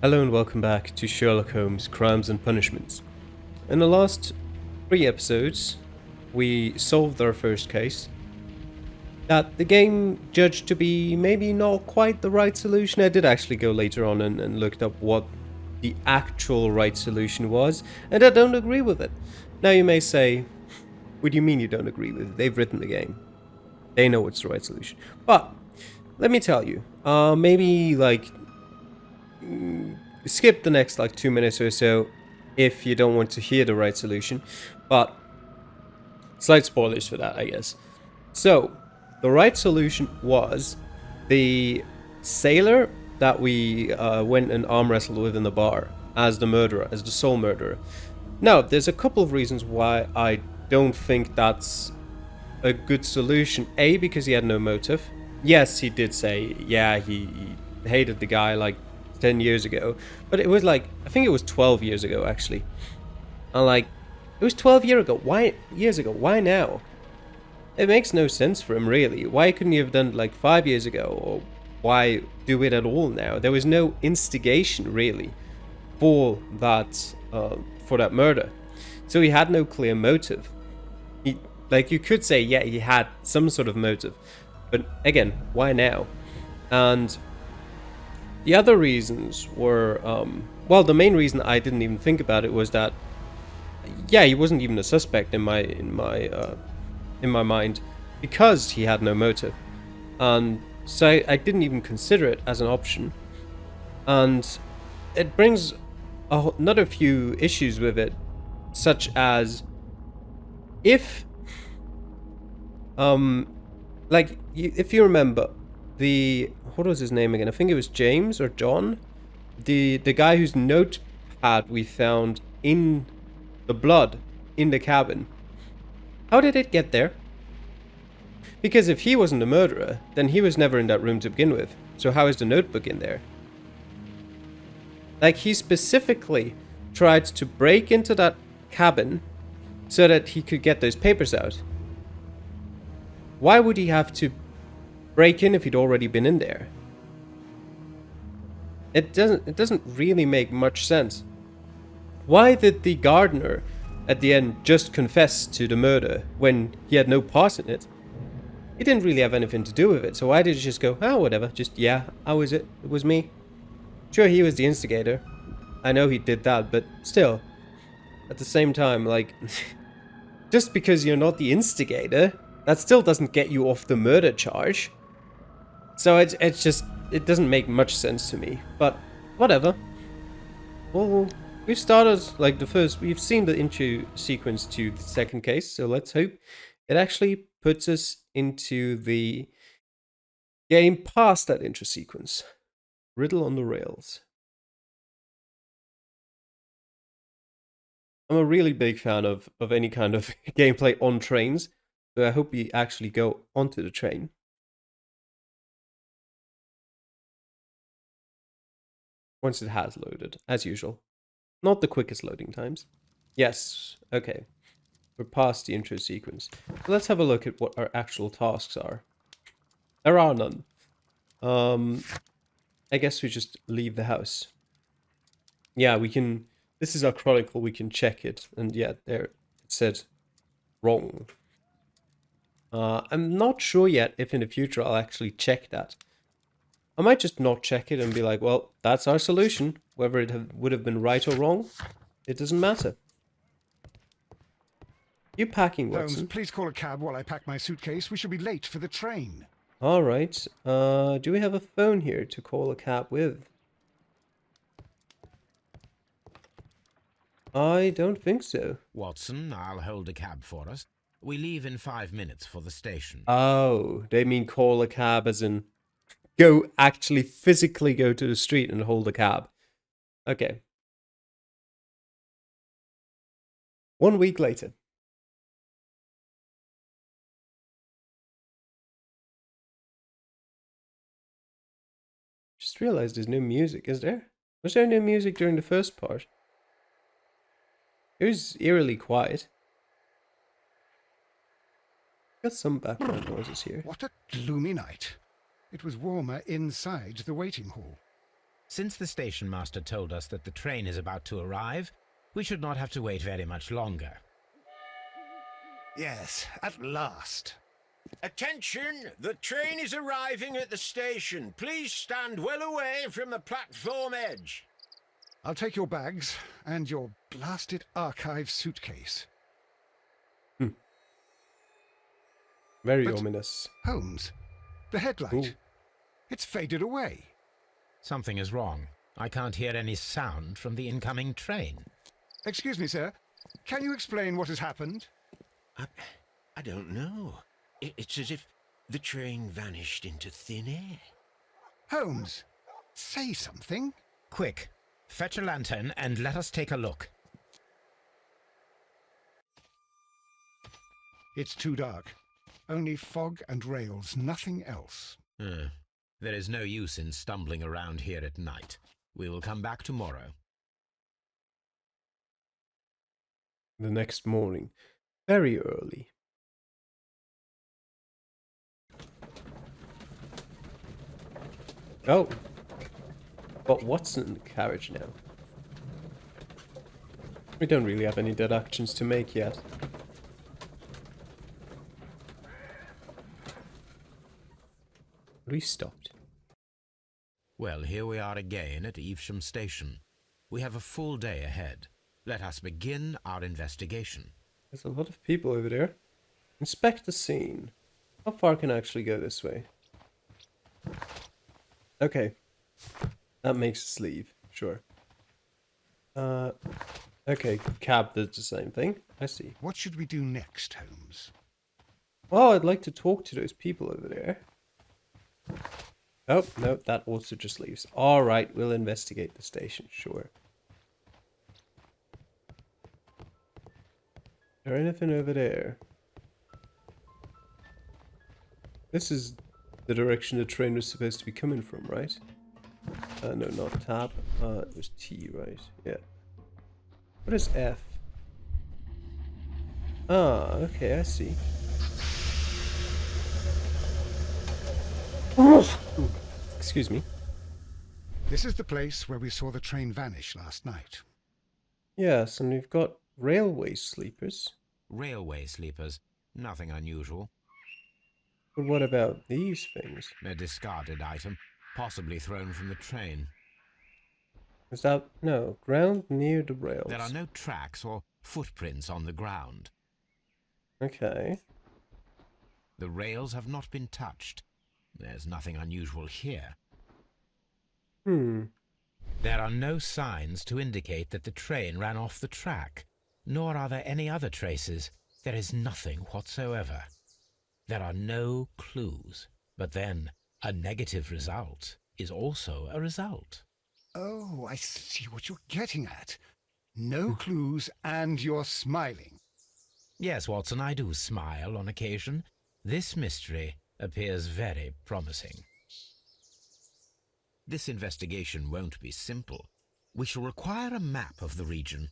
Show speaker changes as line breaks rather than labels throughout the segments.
Hello and welcome back to Sherlock Holmes Crimes and Punishments. In the last 3 episodes, we solved our first case that the game judged to be maybe not quite the right solution. I did actually go later on and looked up what the actual right solution was, and I don't agree with it. Now you may say, what do you mean you don't agree with it? They've written the game. They know what's the right solution. But let me tell you, maybe like skip the next like 2 minutes or so if you don't want to hear the right solution, but slight spoilers for that, I guess. So, the right solution was the sailor that we went and arm wrestled with in the bar as the murderer, as the sole murderer. Now, there's a couple of reasons why I don't think that's a good solution. A, because he had no motive. Yes, he did say, yeah, he hated the guy like 10 years ago, but it was like, I think it was 12 years ago actually. And like, it was 12 years ago, why now? It makes no sense for him really. Why couldn't he have done it like 5 years ago, or why do it at all now? There was no instigation really for that murder. So he had no clear motive. He, like, you could say, yeah, he had some sort of motive, but again, why now? And the other reasons were, well, the main reason I didn't even think about it was that, yeah, he wasn't even a suspect in my mind because he had no motive, and so I didn't even consider it as an option. And it brings another few issues with it, such as if, if you remember, what was his name again? I think it was James or John, the guy whose notepad we found in the blood in the cabin. How did it get there? Because if he wasn't a murderer, then he was never in that room to begin with. So how is the notebook in there? Like, he specifically tried to break into that cabin so that he could get those papers out. Why would he have to break in if he'd already been in there? It doesn't really make much sense. Why did the gardener at the end just confess to the murder when he had no part in it? He didn't really have anything to do with it, so why did he just go, oh, whatever, just, yeah, how was it? It was me. Sure, he was the instigator. I know he did that, but still, at the same time, like, just because you're not the instigator, that still doesn't get you off the murder charge. So it's just, it doesn't make much sense to me, but whatever. Well, we've started, like, we've seen the intro sequence to the second case, so let's hope it actually puts us into the game past that intro sequence. Riddle on the rails. I'm a really big fan of any kind of gameplay on trains, so I hope we actually go onto the train. Once it has loaded, as usual. Not the quickest loading times. Yes, okay. We're past the intro sequence. So let's have a look at what our actual tasks are. There are none. I guess we just leave the house. Yeah, we can... This is our chronicle, we can check it. And yeah, there it said wrong. I'm not sure yet if in the future I'll actually check that. I might just not check it and be like, well, that's our solution. Whether it would have been right or wrong, it doesn't matter. You packing, Watson?
Holmes, please call a cab while I pack my suitcase. We shall be late for the train.
All right. Do we have a phone here to call a cab with? I don't think so.
Watson, I'll hold a cab for us. We leave in 5 minutes for the station.
Oh, they mean call a cab as in actually physically go to the street and hold a cab. Okay. 1 week later. Just realized there's no music, is there? Was there no music during the first part? It was eerily quiet. Got some background noises here.
What a gloomy night. It was warmer inside the waiting hall.
Since the station master told us that the train is about to arrive, we should not have to wait very much longer.
Yes, at last.
Attention! The train is arriving at the station. Please stand well away from the platform edge.
I'll take your bags and your blasted archive suitcase.
Very
But-
ominous.
Holmes, the headlight.
Ooh.
It's faded away.
Something is wrong. I can't hear any sound from the incoming train.
Excuse me, sir. Can you explain what has happened?
I don't know. It's as if the train vanished into thin air.
Holmes, say something.
Quick, fetch a lantern and let us take a look.
It's too dark. Only fog and rails, nothing else.
There is no use in stumbling around here at night. We will come back tomorrow.
The next morning, very early. Oh, but what's in the carriage now? We don't really have any deductions to make yet. We stopped.
Well, here we are again at Evesham Station. We have a full day ahead. Let us begin our investigation.
There's a lot of people over there. Inspect the scene. How far can I actually go this way? Okay. That makes us leave. Sure. Okay, cab did the same thing. I see.
What should we do next, Holmes?
Well, I'd like to talk to those people over there. Oh, no, that also just leaves. Alright, we'll investigate the station, sure. Is there anything over there? This is the direction the train was supposed to be coming from, right? No, not tab. It was T, right? Yeah. What is F? Ah, okay, I see. Excuse me.
This is the place where we saw the train vanish last night.
Yes, and we've got railway sleepers.
Railway sleepers. Nothing unusual.
But what about these things?
A discarded item, possibly thrown from the train.
Is that... no, ground near the rails.
There are no tracks or footprints on the ground.
Okay.
The rails have not been touched. There's nothing unusual here. There are no signs to indicate that the train ran off the track, nor are there any other traces. There is nothing whatsoever. There are no clues. But then, a negative result is also a result.
Oh, I see what you're getting at. No clues and you're smiling.
Yes, Watson, I do smile on occasion. This mystery appears very promising. This investigation won't be simple. We shall require a map of the region.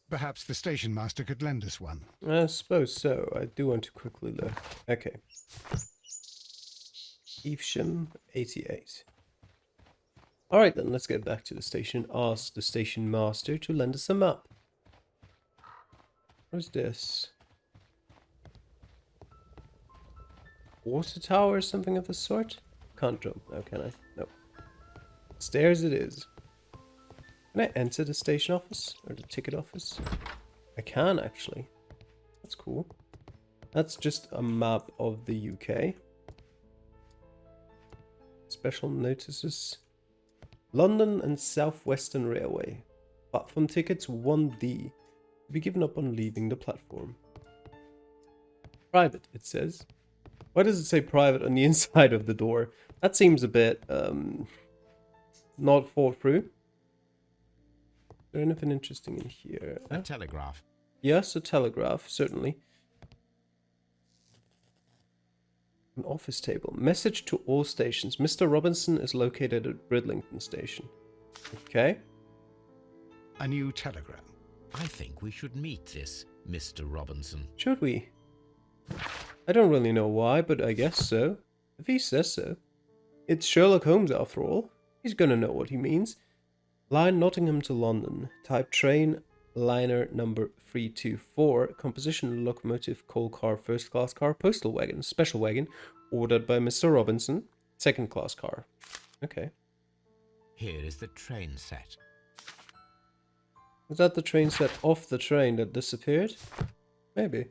Perhaps the station master could lend us one.
I suppose so. I do want to quickly look. Okay. Evesham 88. Alright then, let's get back to the station. Ask the station master to lend us a map. What's this? Water tower or something of the sort? Can't jump now, can I? No. Stairs it is. Can I enter the station office? Or the ticket office? I can actually. That's cool. That's just a map of the UK. Special notices. London and South Western Railway. Platform tickets 1D. To be given up on leaving the platform. Private, it says. Why does it say private on the inside of the door? That seems a bit, not thought through. Is there anything interesting in here?
A telegraph.
Yes, a telegraph, certainly. An office table. Message to all stations. Mr. Robinson is located at Bridlington Station. Okay.
A new telegram.
I think we should meet this Mr. Robinson.
Should we? I don't really know why, but I guess so. If he says so. It's Sherlock Holmes after all. He's gonna know what he means. Line Nottingham to London. Type train, liner number 324. Composition, locomotive, coal car, first class car, postal wagon, special wagon. Ordered by Mr. Robinson. Second class car. Okay.
Here is the train set.
Was that the train set off the train that disappeared? Maybe.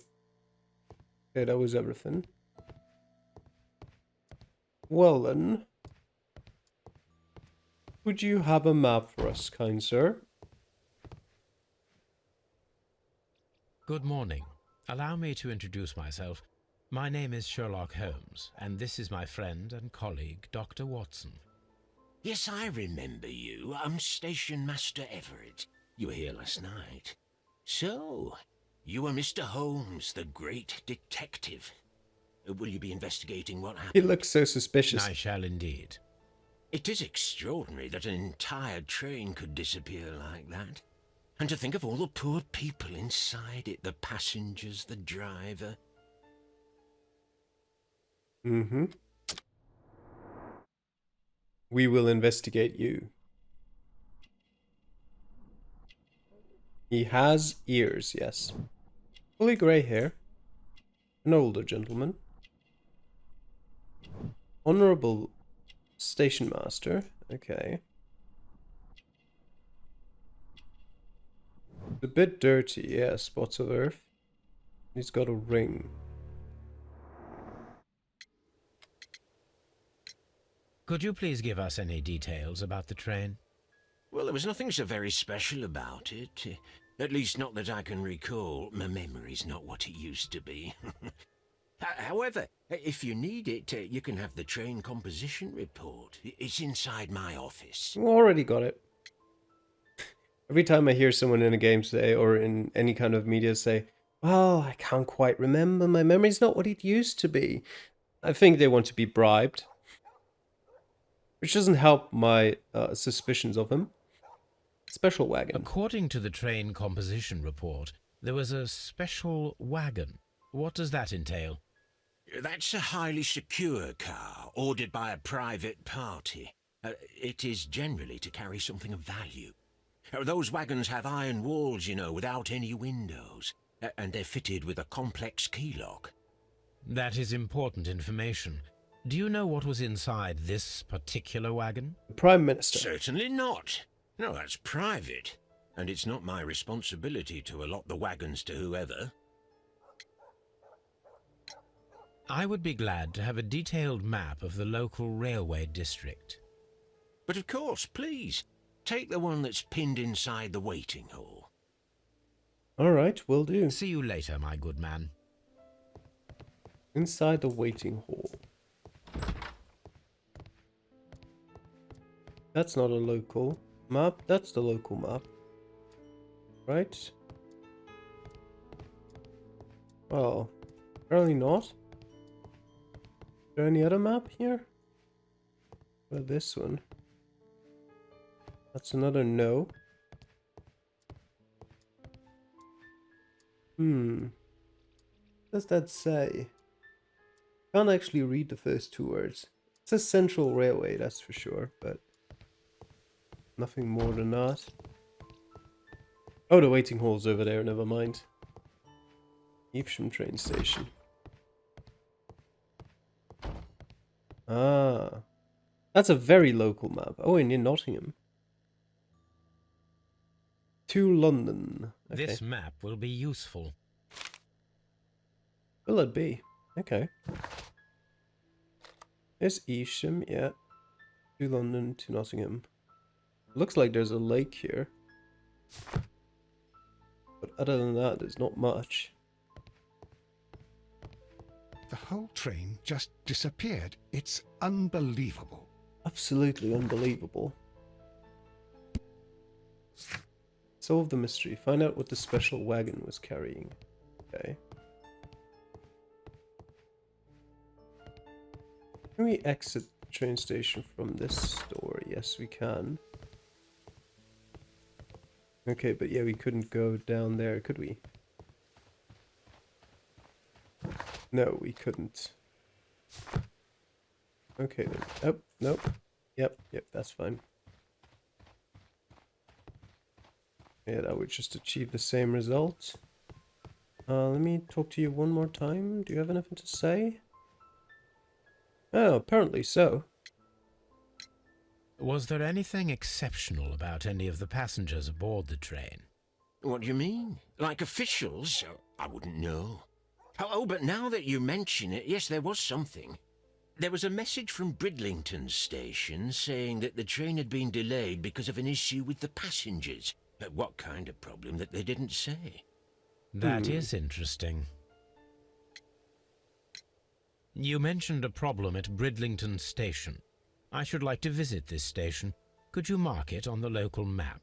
Okay, that was everything. Well then. Would you have a map for us, kind sir?
Good morning. Allow me to introduce myself. My name is Sherlock Holmes, and this is my friend and colleague, Dr. Watson.
Yes, I remember you. I'm Station Master Everett. You were here last night. So, you are Mr. Holmes, the great detective. Will you be investigating what happened?
He looks so suspicious.
I shall indeed.
It is extraordinary that an entire train could disappear like that. And to think of all the poor people inside it, the passengers, the driver.
Mm-hmm. We will investigate you. He has ears, yes. Fully grey hair. An older gentleman. Honorable station master. Okay. A bit dirty, yeah, spots of earth. He's got a ring.
Could you please give us any details about the train?
Well, there was nothing so very special about it. At least not that I can recall. My memory's not what it used to be. However, if you need it, you can have the train composition report. It's inside my office.
Already got it. Every time I hear someone in a game say, or in any kind of media say, well, I can't quite remember, my memory's not what it used to be, I think they want to be bribed. Which doesn't help my suspicions of him. Special wagon.
According to the train composition report, there was a special wagon. What does that entail?
That's a highly secure car, ordered by a private party. It is generally to carry something of value. Those wagons have iron walls, you know, without any windows. And they're fitted with a complex key lock.
That is important information. Do you know what was inside this particular wagon?
The Prime Minister.
Certainly not. No, that's private. And it's not my responsibility to allot the wagons to whoever.
I would be glad to have a detailed map of the local railway district.
But of course, please, take the one that's pinned inside the waiting hall.
Alright, will do.
See you later, my good man.
Inside the waiting hall. That's not a local map. That's the local map. Right? Well, apparently not. Is there any other map here? Well, this one. That's another no. What does that say? Can't actually read the first two words. It's a central railway, that's for sure, but nothing more than that. Oh, the waiting hall's over there, never mind. Evesham train station. Ah. That's a very local map. Oh, and in Nottingham. To London. Okay.
This map will be useful.
Will it be? Okay. There's Evesham, yeah. To London, to Nottingham. Looks like there's a lake here. But other than that, there's not much.
The whole train just disappeared. It's unbelievable.
Absolutely unbelievable. Solve the mystery. Find out what the special wagon was carrying. Okay. Can we exit the train station from this door? Yes, we can. Okay, but yeah, we couldn't go down there, could we? No, we couldn't. Okay then. Oh, nope. Yep, that's fine. Yeah, that would just achieve the same result. Let me talk to you one more time. Do you have anything to say? Oh, apparently so.
Was there anything exceptional about any of the passengers aboard the train?
What do you mean? Like officials? I wouldn't know. Oh, but now that you mention it, yes, there was something. There was a message from Bridlington station saying that the train had been delayed because of an issue with the passengers. But what kind of problem that they didn't say?
That is interesting. You mentioned a problem at Bridlington station. I should like to visit this station. Could you mark it on the local map?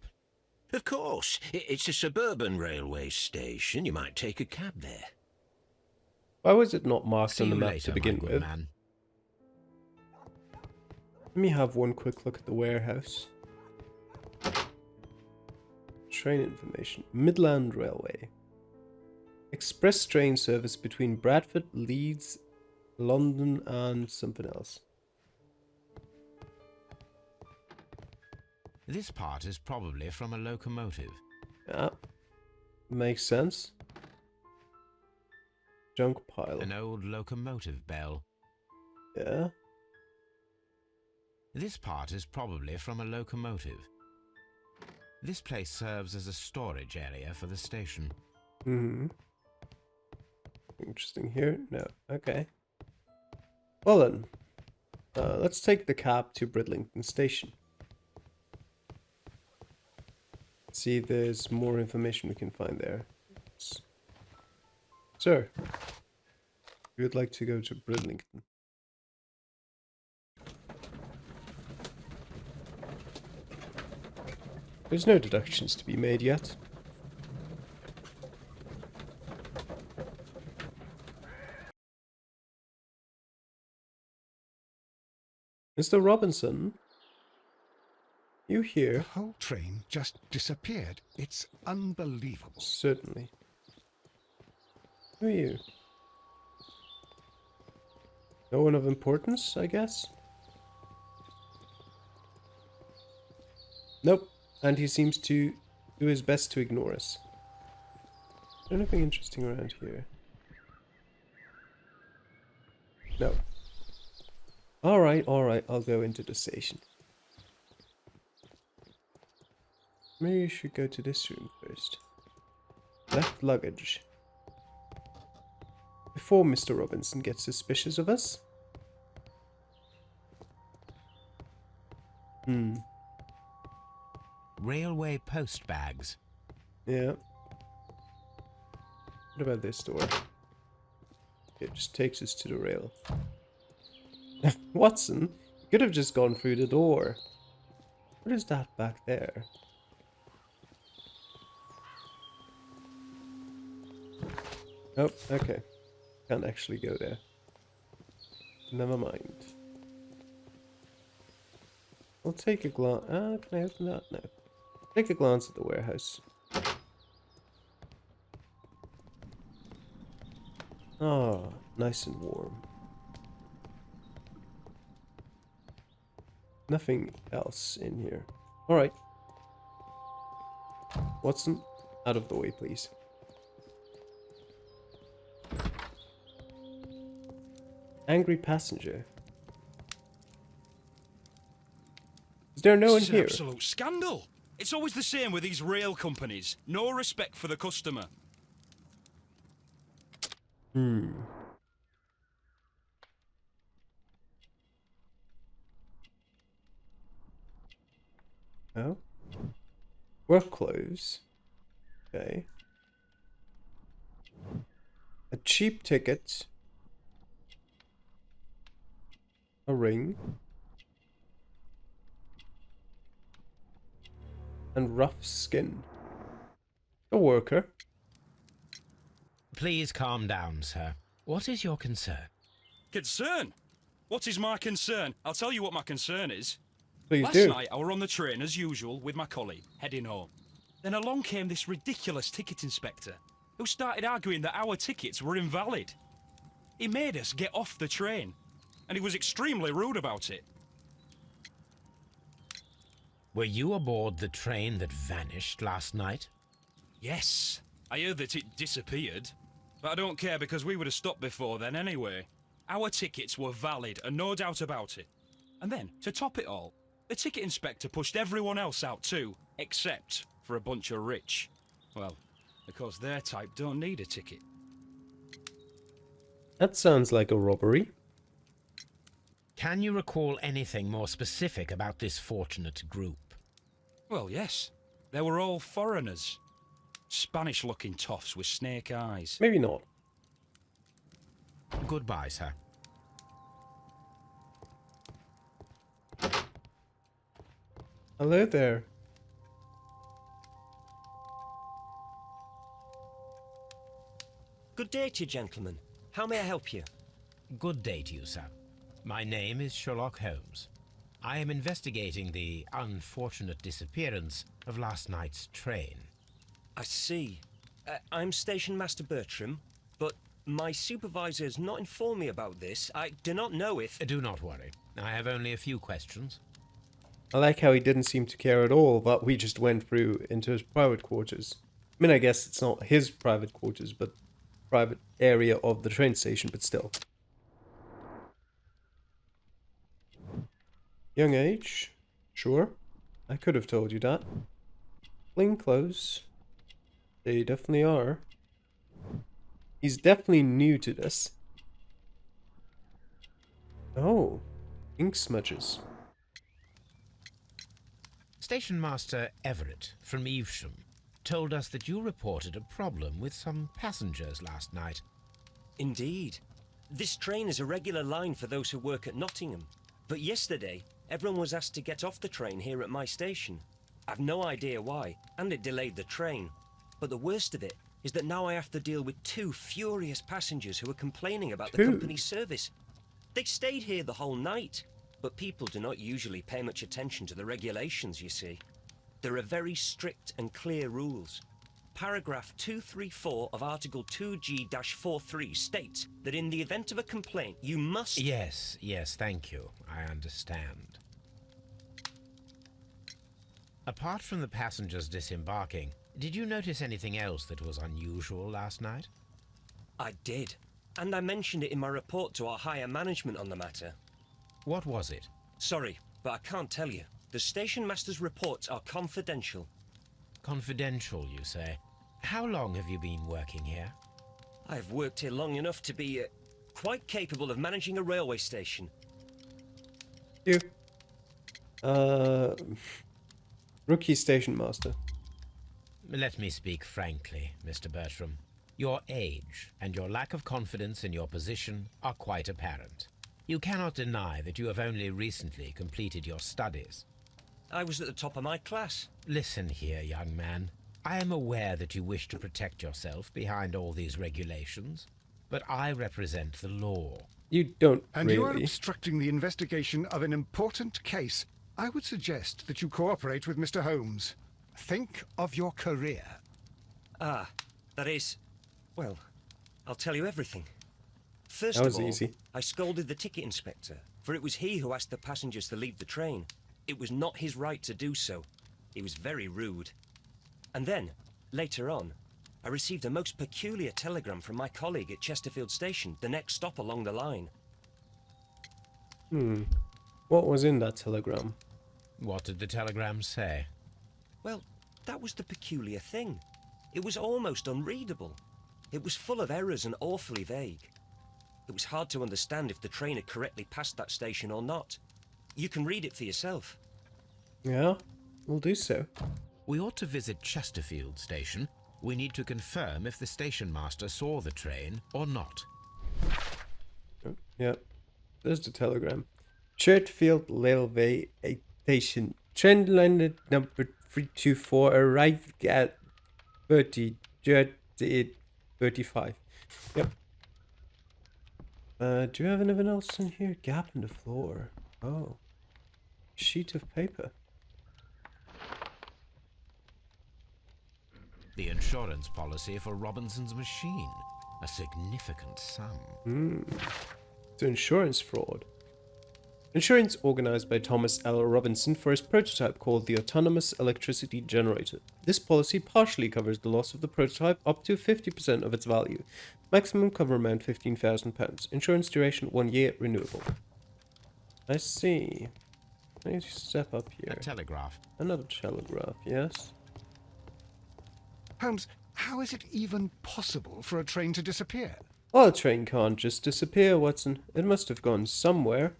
Of course. It's a suburban railway station. You might take a cab there.
Why was it not marked
See
on the
you
map
later,
to begin
my good
with?
man.
Let me have one quick look at the warehouse. Train information. Midland Railway. Express train service between Bradford, Leeds, London, and something else.
This part is probably from a locomotive.
Yeah. Makes sense. Junk pile.
An old locomotive bell.
Yeah.
This part is probably from a locomotive. This place serves as a storage area for the station.
Hmm. Interesting here. No. Okay. Well then. Let's take the cab to Bridlington Station. See if there's more information we can find there. Sir, we would like to go to Bridlington. There's no deductions to be made yet. Mr. Robinson? You
The
here?
whole train just disappeared. It's unbelievable.
Certainly. Who are you? No one of importance, I guess? Nope. And he seems to do his best to ignore us. Is there anything interesting around here? No. Alright, I'll go into the station. Maybe you should go to this room first. Left luggage. Before Mr. Robinson gets suspicious of us.
Railway post bags.
Yeah. What about this door? It just takes us to the rail. Watson, you could have just gone through the door. What is that back there? Oh, okay. Can't actually go there. Never mind. I'll take a glance. Can I open that? No. Take a glance at the warehouse. Ah, nice and warm. Nothing else in here. Alright. Watson, out of the way, please. Angry passenger. Is there no one
This is an
here?
absolute scandal. It's always the same with these rail companies. No respect for the customer.
Oh? Work clothes. Okay. A cheap ticket. A ring. And rough skin. A worker.
Please calm down, sir. What is your concern?
Concern? What is my concern? I'll tell you what my concern is.
Please
Last
do.
night I were on the train as usual with my colleague, heading home. Then along came this ridiculous ticket inspector, who started arguing that our tickets were invalid. He made us get off the train, and he was extremely rude about it.
Were you aboard the train that vanished last night?
Yes, I heard that it disappeared. But I don't care because we would have stopped before then anyway. Our tickets were valid and no doubt about it. And then, to top it all, the ticket inspector pushed everyone else out too, except for a bunch of rich. Well, because their type don't need a ticket.
That sounds like a robbery.
Can you recall anything more specific about this fortunate group?
Well, yes. They were all foreigners. Spanish-looking toffs with snake eyes.
Maybe not.
Goodbye, sir.
Hello there.
Good day to you, gentlemen. How may I help you?
Good day to you, sir. My name is Sherlock Holmes. I am investigating the unfortunate disappearance of last night's train.
I see. I'm Station Master Bertram, but my supervisor has not informed me about this. I do not know if...
Do not worry. I have only a few questions.
I like how he didn't seem to care at all that we just went through into his private quarters. I mean, I guess it's not his private quarters, but private area of the train station, but still. Young age? Sure. I could have told you that. Plain clothes. They definitely are. He's definitely new to this. Oh. Ink smudges.
Station Master Everett from Evesham told us that you reported a problem with some passengers last night.
Indeed. This train is a regular line for those who work at Nottingham. But yesterday, everyone was asked to get off the train here at my station. I've no idea why, and it delayed the train. But the worst of it is that now I have to deal with 2 furious passengers who are complaining about the company's service. They stayed here the whole night, but people do not usually pay much attention to the regulations, you see. There are very strict and clear rules. Paragraph 234 of Article 2G-43 states that in the event of a complaint, you must...
Yes, thank you. I understand. Apart from the passengers disembarking, did you notice anything else that was unusual last night?
I did, and I mentioned it in my report to our higher management on the matter.
What was it?
Sorry, but I can't tell you. The station master's reports are confidential.
Confidential, you say? How long have you been working here?
I've worked here long enough to be quite capable of managing a railway station.
You. Rookie station master.
Let me speak frankly, Mr. Bertram. Your age and your lack of confidence in your position are quite apparent. You cannot deny that you have only recently completed your studies.
I was at the top of my class.
Listen here, young man. I am aware that you wish to protect yourself behind all these regulations, but I represent the law.
You don't
And
really.
you are obstructing the investigation of an important case. I would suggest that you cooperate with Mr. Holmes. Think of your career.
Ah, that is... Well, I'll tell you everything. First
That was
of all,
easy.
I scolded the ticket inspector, for it was he who asked the passengers to leave the train. It was not his right to do so. He was very rude. And then, later on, I received a most peculiar telegram from my colleague at Chesterfield Station, the next stop along the line.
What was in that telegram?
What did the telegram say?
Well, that was the peculiar thing. It was almost unreadable. It was full of errors and awfully vague. It was hard to understand if the train had correctly passed that station or not. You can read it for yourself.
Yeah, we'll do so.
We ought to visit Chesterfield Station. We need to confirm if the station master saw the train or not.
Oh, yeah, there's the telegram. Chesterfield Railway Station. Train line number 324 arrived at 35. Yep. Do you have anything else in here? Gap in the floor. Oh. Sheet of paper.
The insurance policy for Robinson's machine. A significant sum.
It's insurance fraud. Insurance organized by Thomas L. Robinson for his prototype called the Autonomous Electricity Generator. This policy partially covers the loss of the prototype up to 50% of its value. Maximum cover amount £15,000. Insurance duration 1 year, renewable. I see. I need to step up here.
A telegraph.
Another telegraph, yes.
Holmes, how is it even possible for a train to disappear?
Well, a train can't just disappear, Watson. It must have gone somewhere.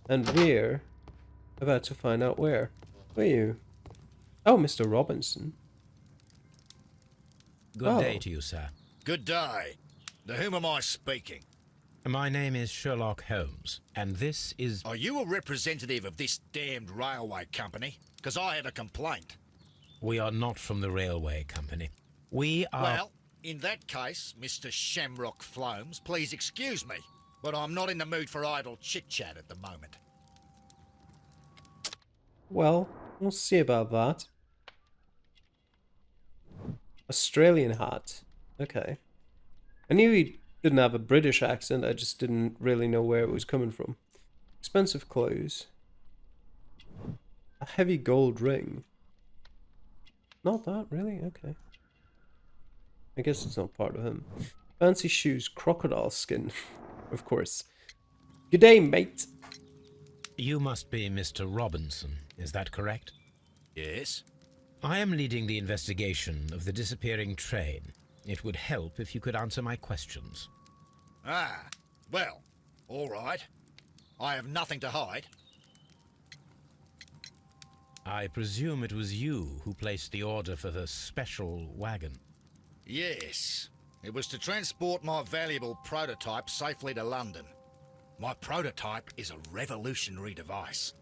And we're about to find out where. Who are you? Oh, Mr. Robinson.
Good day to you, sir.
Good day. To whom am I speaking?
My name is Sherlock Holmes, and this is...
Are you a representative of this damned railway company? Because I have a complaint.
We are not from the railway company. We are...
Well, in that case, Mr. Shamrock Flomes, please excuse me, but I'm not in the mood for idle chit-chat at the moment.
Well, we'll see about that. Australian hat. Okay. I knew he didn't have a British accent, I just didn't really know where it was coming from. Expensive clothes. A heavy gold ring. Not that, really? Okay. I guess it's not part of him. Fancy shoes, crocodile skin. Of course. Good day, mate.
You must be Mr. Robinson, is that correct?
Yes?
I am leading the investigation of the disappearing train. It would help if you could answer my questions.
Ah, well, all right. I have nothing to hide.
I presume it was you who placed the order for the special wagon.
Yes. It was to transport my valuable prototype safely to London. My prototype is a revolutionary device.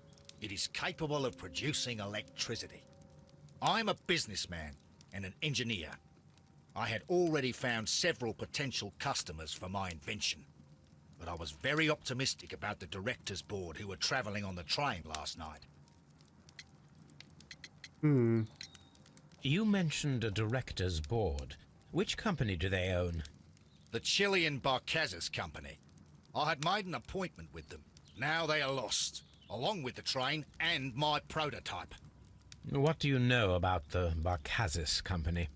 It is capable of producing electricity. I'm a businessman and an engineer. I had already found several potential customers for my invention, but I was very optimistic about the directors' board who were travelling on the train last night.
You mentioned a director's board. Which company do they own?
The Chilean Barcazes Company. I had made an appointment with them. Now they are lost, along with the train and my prototype.
What do you know about the Barcazes Company?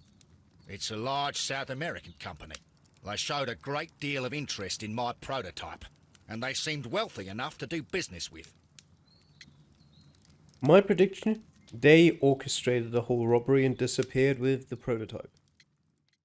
It's a large South American company. They showed a great deal of interest in my prototype, and they seemed wealthy enough to do business with.
My prediction? They orchestrated the whole robbery and disappeared with the prototype.